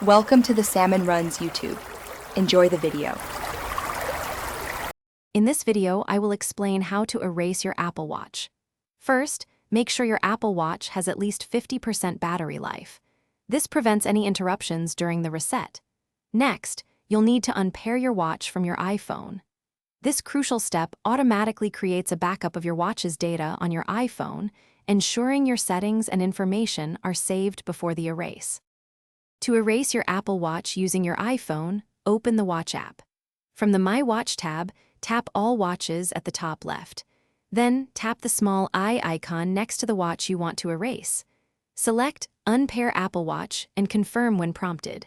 Welcome to the Salmon Runs YouTube. Enjoy the video. In this video, I will explain how to erase your Apple Watch. First, make sure your Apple Watch has at least 50% battery life. This prevents any interruptions during the reset. Next, you'll need to unpair your watch from your iPhone. This crucial step automatically creates a backup of your watch's data on your iPhone, ensuring your settings and information are saved before the erase. To erase your Apple Watch using your iPhone, open the Watch app. From the My Watch tab, tap All Watches at the top left. Then, tap the small eye icon next to the watch you want to erase. Select Unpair Apple Watch and confirm when prompted.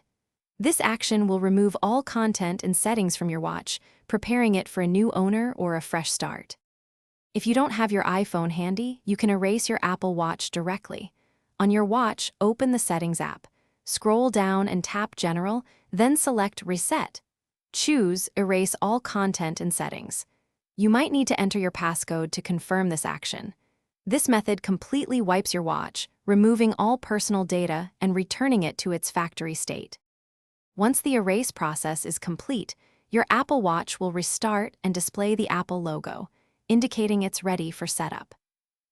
This action will remove all content and settings from your watch, preparing it for a new owner or a fresh start. If you don't have your iPhone handy, you can erase your Apple Watch directly. On your watch, open the Settings app. Scroll down and tap General, then select Reset. Choose Erase all content and settings. You might need to enter your passcode to confirm this action. This method completely wipes your watch, removing all personal data and returning it to its factory state. Once the erase process is complete, your Apple Watch will restart and display the Apple logo, indicating it's ready for setup.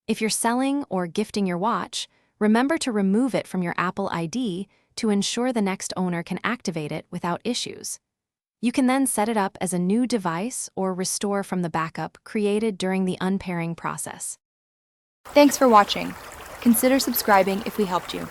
If you're selling or gifting your watch, remember to remove it from your Apple ID to ensure the next owner can activate it without issues. You can then set it up as a new device or restore from the backup created during the unpairing process. Thanks for watching. Consider subscribing if we helped you.